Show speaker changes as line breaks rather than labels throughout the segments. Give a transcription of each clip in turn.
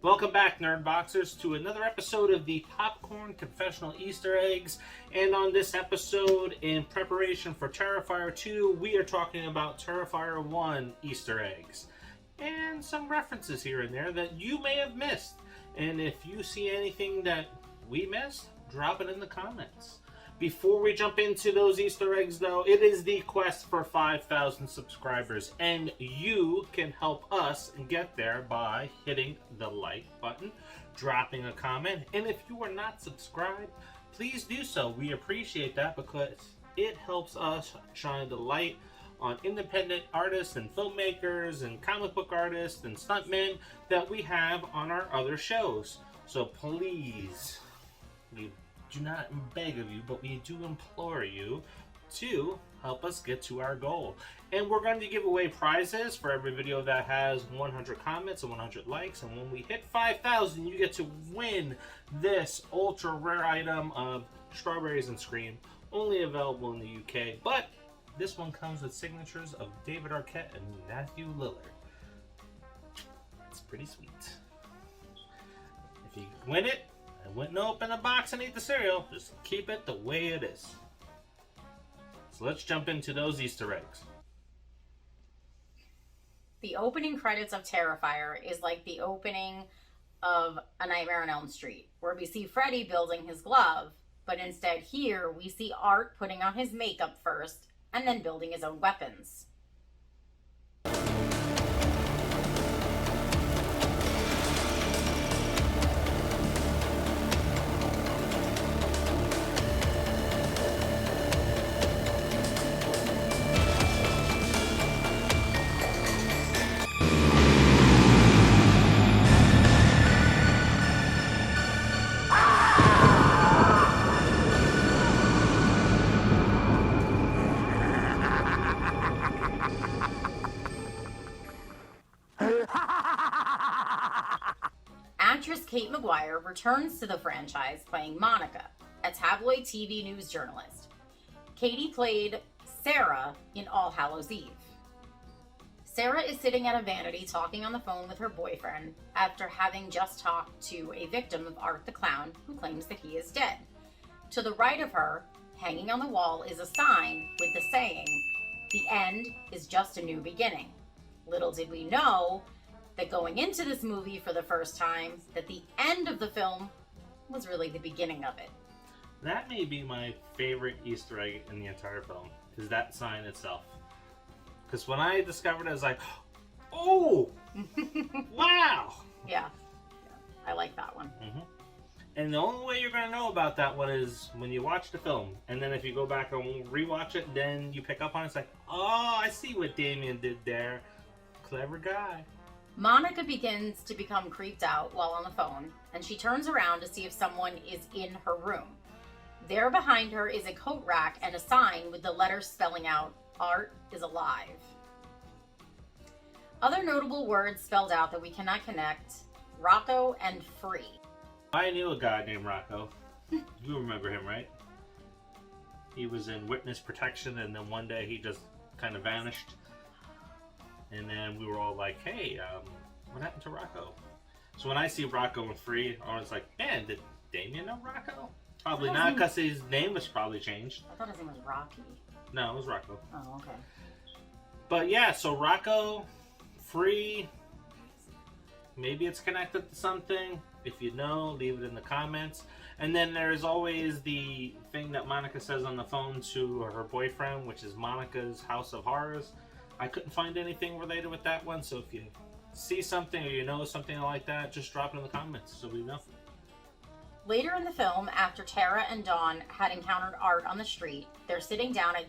Welcome back, Nerd Boxers, to another episode of the Popcorn Confessional Easter Eggs. And on this episode, in preparation for Terrifier 2, we are talking about Terrifier 1 Easter eggs. And some references here and there that you may have missed. And if you see anything that we missed, drop it in the comments. Before we jump into those Easter eggs, though, it is the quest for 5,000 subscribers, and you can help us get there by hitting the like button, dropping a comment, and if you are not subscribed, please do so. We appreciate that because it helps us shine the light on independent artists and filmmakers and comic book artists and stuntmen that we have on our other shows. So please, we do not beg of you, but we do implore you to help us get to our goal. And we're going to give away prizes for every video that has 100 comments and 100 likes. And when we hit 5,000, you get to win this ultra rare item of Strawberries and Scream, only available in the UK. But this one comes with signatures of David Arquette and Matthew Lillard. It's pretty sweet. If you win it, I wouldn't open the box and eat the cereal. Just keep it the way it is. So let's jump into those Easter eggs.
The opening credits of Terrifier is like the opening of A Nightmare on Elm Street, where we see Freddy building his glove, but instead here we see Art putting on his makeup first and then building his own weapons. Actress Kate McGuire returns to the franchise playing Monica, a tabloid TV news journalist. Katie played Sarah in All Hallows Eve. Sarah is sitting at a vanity talking on the phone with her boyfriend after having just talked to a victim of Art the Clown who claims that he is dead. To the right of her, hanging on the wall, is a sign with the saying, "The end is just a new beginning." Little did we know that going into this movie for the first time, that the end of the film was really the beginning of it.
That may be my favorite Easter egg in the entire film, is that sign itself. Because when I discovered it, I was like, oh, wow.
Yeah, I like that one.
Mm-hmm. And the only way you're going to know about that one is when you watch the film. And then if you go back and rewatch it, then you pick up on it, it's like, oh, I see what Damien did there. Clever guy.
Monica begins to become creeped out while on the phone, and she turns around to see if someone is in her room. There behind her is a coat rack and a sign with the letters spelling out, "Art is alive." Other notable words spelled out that we cannot connect: Rocco and free.
I knew a guy named Rocco. You remember him, right? He was in witness protection, and then one day he just kind of vanished. And then we were all like, hey, what happened to Rocco? So when I see Rocco and Free, I was like, man, did Damien know Rocco? Probably not, because his name was probably changed.
I thought his name was Rocky.
No, it was Rocco.
Oh, okay.
But yeah, so Rocco, Free, maybe it's connected to something. If you know, leave it in the comments. And then there's always the thing that Monica says on the phone to her boyfriend, which is Monica's House of Horrors. I couldn't find anything related with that one, so if you see something or you know something like that, just drop it in the comments so we know.
Later in the film, after Tara and Dawn had encountered Art on the street, they're sitting down at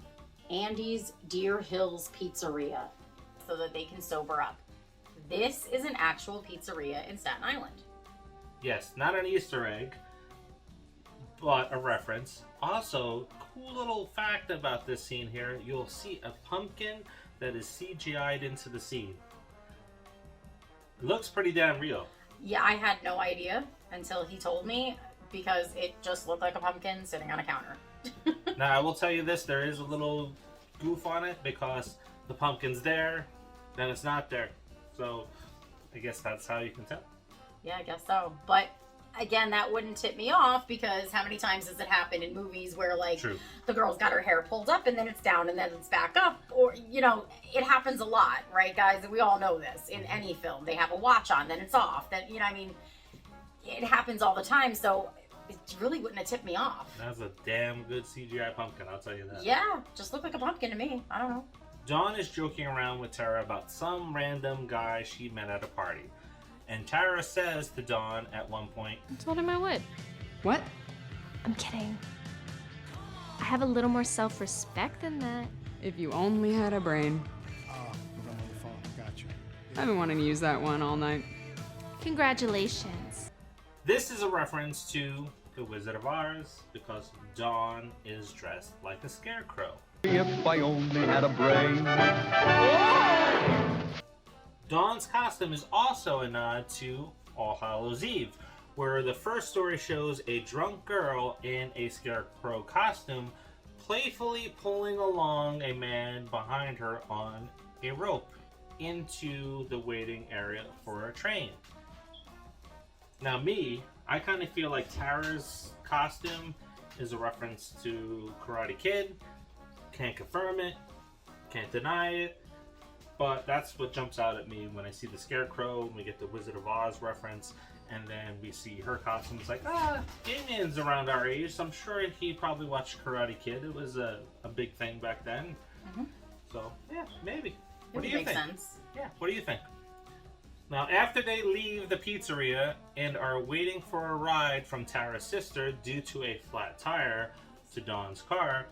Andy's Deer Hills Pizzeria so that they can sober up. This is an actual pizzeria in Staten Island.
Yes, not an Easter egg, but a reference. Also, cool little fact about this scene here, you'll see a pumpkin that is CGI'd into the scene. It looks pretty damn real.
Yeah, I had no idea until he told me, because it just looked like a pumpkin sitting on a counter.
Now, I will tell you this, there is a little goof on it because the pumpkin's there, then it's not there. So, I guess that's how you can tell.
Yeah, I guess so. But again, that wouldn't tip me off because how many times does it happen in movies where like
True.
the girl's got her hair pulled up and then it's down and then it's back up, or it happens a lot, right, guys? We all know this in any film. They have a watch on, then it's off. Then it happens all the time. So it really wouldn't have tipped me off.
That's a damn good CGI pumpkin, I'll tell you that.
Yeah, just looked like a pumpkin to me. I don't know.
Dawn is joking around with Tara about some random guy she met at a party. And Tara says to Dawn at one point,
I told him I would.
What?
I'm kidding. I have a little more self-respect than that.
If you only had a brain.
Oh, we're on the phone. Gotcha.
I've been wanting to use that one all night.
Congratulations.
this is a reference to The Wizard of Oz because Dawn is dressed like a scarecrow.
If I only had a brain.
Dawn's costume is also a nod to All Hallows Eve, where the first story shows a drunk girl in a scarecrow costume playfully pulling along a man behind her on a rope into the waiting area for a train. Now I kind of feel like Tara's costume is a reference to Karate Kid. Can't confirm it, can't deny it, but that's what jumps out at me when I see the Scarecrow. We get the Wizard of Oz reference, and then we see her costume. It's like, Damien's around our age, so I'm sure he probably watched Karate Kid. It was a big thing back then. Mm-hmm. So, yeah, maybe. What do you think?
Sense.
Yeah, what do you think? Now, after they leave the pizzeria and are waiting for a ride from Tara's sister due to a flat tire to Dawn's car,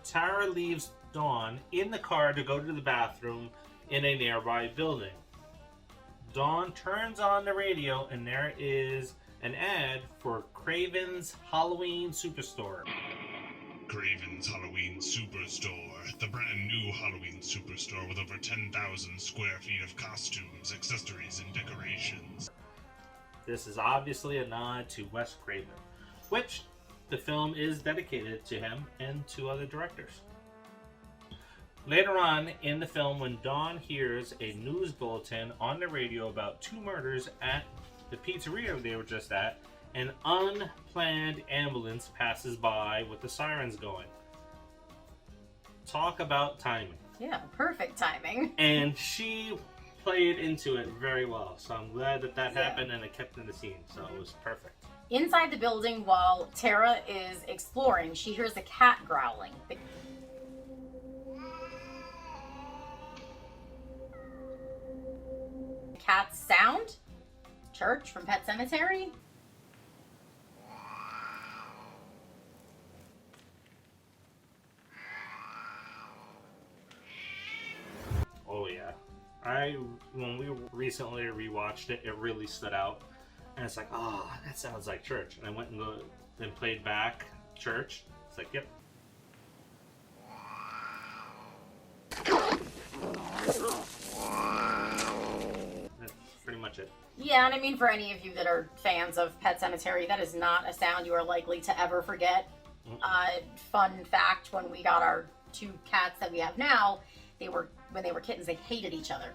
Tara leaves Dawn in the car to go to the bathroom in a nearby building. Dawn turns on the radio and there is an ad for Craven's Halloween Superstore.
Craven's Halloween Superstore, the brand new Halloween Superstore with over 10,000 square feet of costumes, accessories, and decorations.
This is obviously a nod to Wes Craven, which the film is dedicated to him and to other directors. Later on in the film, when Dawn hears a news bulletin on the radio about 2 murders at the pizzeria they were just at, an unplanned ambulance passes by with the sirens going. Talk about timing.
Yeah, perfect timing.
And she played into it very well, so I'm glad that happened and it kept in the scene, so it was perfect.
Inside the building, while Tara is exploring, she hears a cat growling. The cat's sound? Church from Pet Sematary?
Oh yeah. When we recently rewatched it, it really stood out. And it's like, that sounds like church. And I went and played back church. It's like, yep. That's pretty much it.
Yeah, and I mean, for any of you that are fans of Pet Sematary, that is not a sound you are likely to ever forget. Fun fact, when we got our 2 cats that we have now, when they were kittens, they hated each other.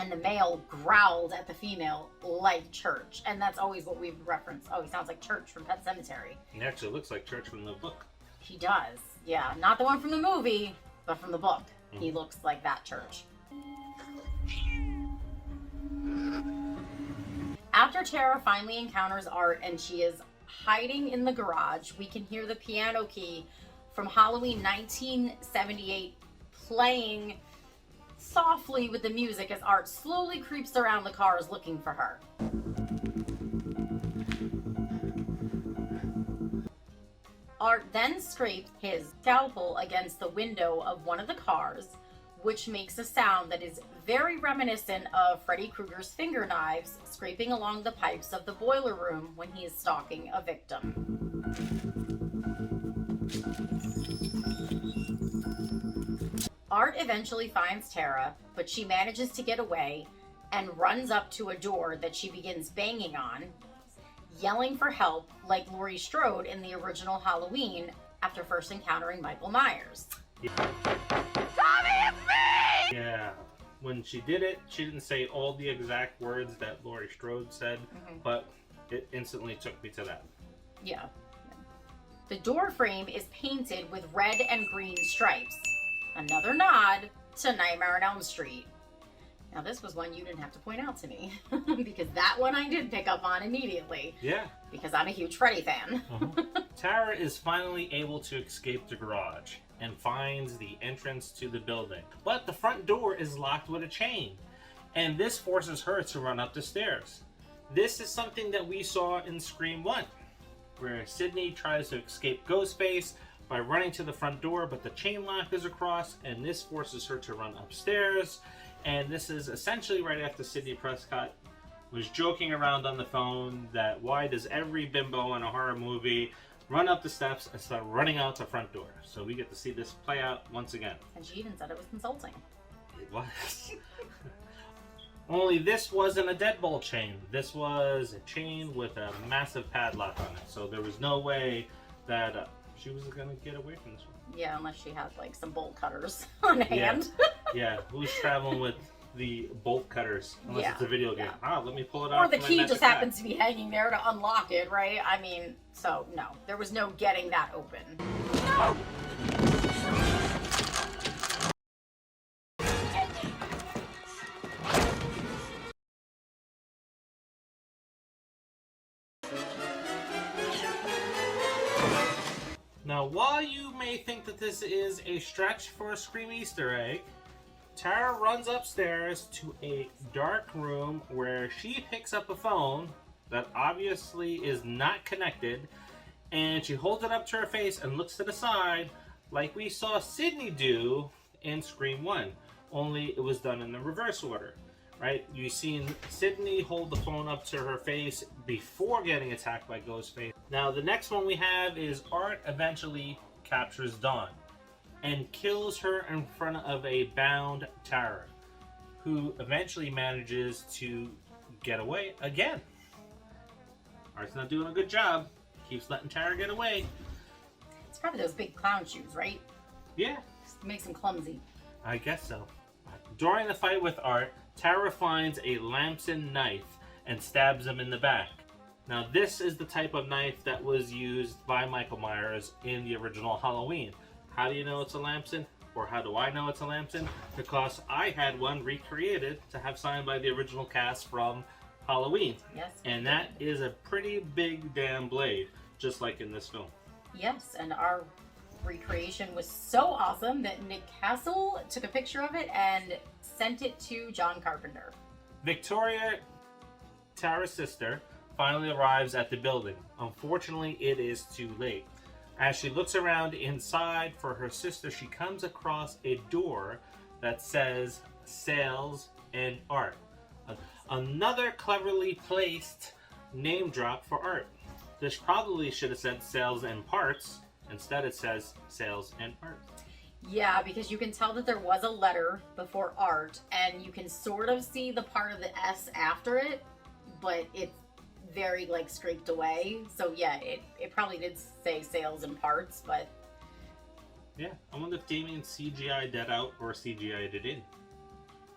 And the male growled at the female like Church. And that's always what we've referenced. Oh, he sounds like Church from Pet Sematary.
He actually looks like Church from the book.
He does. Yeah, not the one from the movie, but from the book. He looks like that Church. After Tara finally encounters Art and she is hiding in the garage, we can hear the piano key from Halloween 1978 playing softly with the music as Art slowly creeps around the cars looking for her. Art then scrapes his scalpel against the window of one of the cars, which makes a sound that is very reminiscent of Freddy Krueger's finger knives scraping along the pipes of the boiler room when he is stalking a victim. Art eventually finds Tara, but she manages to get away and runs up to a door that she begins banging on, yelling for help like Laurie Strode in the original Halloween after first encountering Michael Myers.
Yeah. when she did it, she didn't say all the exact words that Laurie Strode said, but it instantly took me to that.
Yeah. The door frame is painted with red and green stripes. Another nod to Nightmare on Elm Street. Now this was one you didn't have to point out to me, because that one I did pick up on immediately.
Yeah.
Because I'm a huge Freddy fan.
Tara is finally able to escape the garage and finds the entrance to the building. But the front door is locked with a chain, and this forces her to run up the stairs. This is something that we saw in Scream 1, where Sidney tries to escape Ghostface by running to the front door, but the chain lock is across, and this forces her to run upstairs. And this is essentially right after Sidney Prescott was joking around on the phone that why does every bimbo in a horror movie run up the steps and start running out the front door. So we get to see this play out once again.
And she even said it was insulting.
It was. Only this wasn't a deadbolt chain. This was a chain with a massive padlock on it. So there was no way that she was going to get away from this one.
Yeah, unless she had like some bolt cutters on hand.
Yeah, who's traveling with the bolt cutters? Unless it's a video game. Ah, let me pull it out.
Or the key just happens to be hanging there to unlock it, right? I mean, so no, there was no getting that open. No!
Now, while you may think that this is a stretch for a Scream Easter egg, Tara runs upstairs to a dark room where she picks up a phone that obviously is not connected, and she holds it up to her face and looks to the side like we saw Sidney do in Scream 1, only it was done in the reverse order. Right? You've seen Sidney hold the phone up to her face before getting attacked by Ghostface. Now, the next one we have is Art eventually captures Dawn and kills her in front of a bound Tara, who eventually manages to get away again. Art's not doing a good job. Keeps letting Tara get away.
It's probably those big clown shoes, right?
Yeah.
Just makes him clumsy.
I guess so. During the fight with Art, Tara finds a Lampson knife and stabs him in the back. Now, this is the type of knife that was used by Michael Myers in the original Halloween. How do you know it's a Lampson? Or how do I know it's a Lampson? Because I had one recreated to have signed by the original cast from Halloween.
Yes.
And that is a pretty big damn blade, just like in this film.
Yes, and our recreation was so awesome that Nick Castle took a picture of it and sent it to John Carpenter.
Victoria, Tara's sister, finally arrives at the building. Unfortunately, it is too late. As she looks around inside for her sister, she comes across a door that says Sales and Art. Another cleverly placed name drop for Art. This probably should have said Sales and Parts. Instead, it says Sales and Art.
Yeah, because you can tell that there was a letter before Art, and you can sort of see the part of the S after it, but it's very, like, scraped away. So, yeah, it probably did say Sales and Parts, but...
Yeah, I wonder if Damien CGI'd that out or CGI'd it in.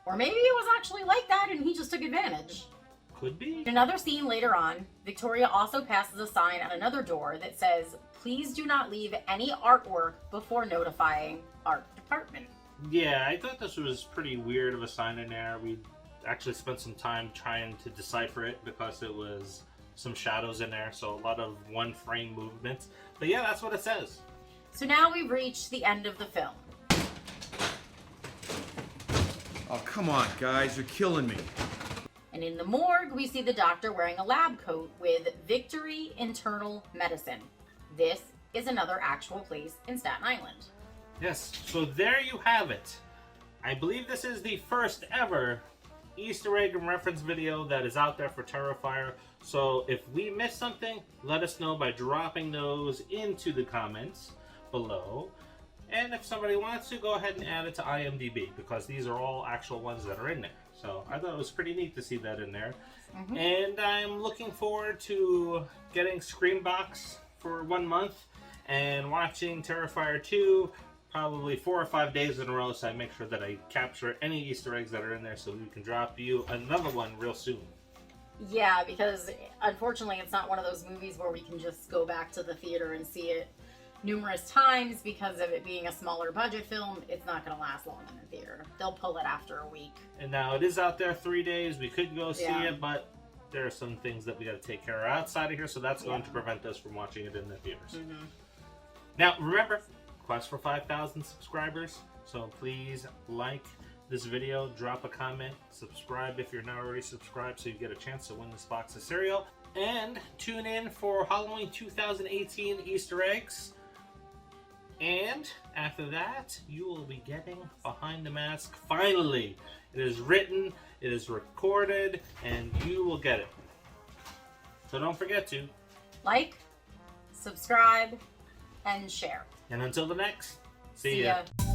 Or maybe it was actually like that and he just took advantage.
Could be.
In another scene later on, Victoria also passes a sign on another door that says, "Please do not leave any artwork before notifying art department."
Yeah, I thought this was pretty weird of a sign in there. We actually spent some time trying to decipher it because it was some shadows in there, so a lot of one frame movements. But yeah, that's what it says.
So now we've reached the end of the film.
Oh, come on, guys, you're killing me.
And in the morgue, we see the doctor wearing a lab coat with Victory Internal Medicine. This is another actual place in Staten Island.
Yes, so there you have it. I believe this is the first ever Easter egg and reference video that is out there for Terrifier. So if we missed something, let us know by dropping those into the comments below. And if somebody wants to, go ahead and add it to IMDb, because these are all actual ones that are in there. So I thought it was pretty neat to see that in there. Mm-hmm. And I'm looking forward to getting Screambox for 1 month and watching Terrifier 2 probably 4 or 5 days in a row, so I make sure that I capture any Easter eggs that are in there so we can drop you another one real soon.
Yeah, because unfortunately it's not one of those movies where we can just go back to the theater and see it numerous times. Because of it being a smaller budget film, it's not going to last long in the theater. They'll pull it after a week.
And now it is out there 3 days. We could go see
Yeah.
it, but there are some things that we got to take care of outside of here, so that's going to prevent us from watching it in the theaters.
Mm-hmm.
Now, remember, quest for 5,000 subscribers, so please like this video, drop a comment, subscribe if you're not already subscribed so you get a chance to win this box of cereal, and tune in for Halloween 2018 Easter eggs. And after that, you will be getting Behind the Mask. Finally, it is written, it is recorded, and you will get it. So don't forget to
Like, subscribe, and share.
And until the next, see
See
ya.
ya.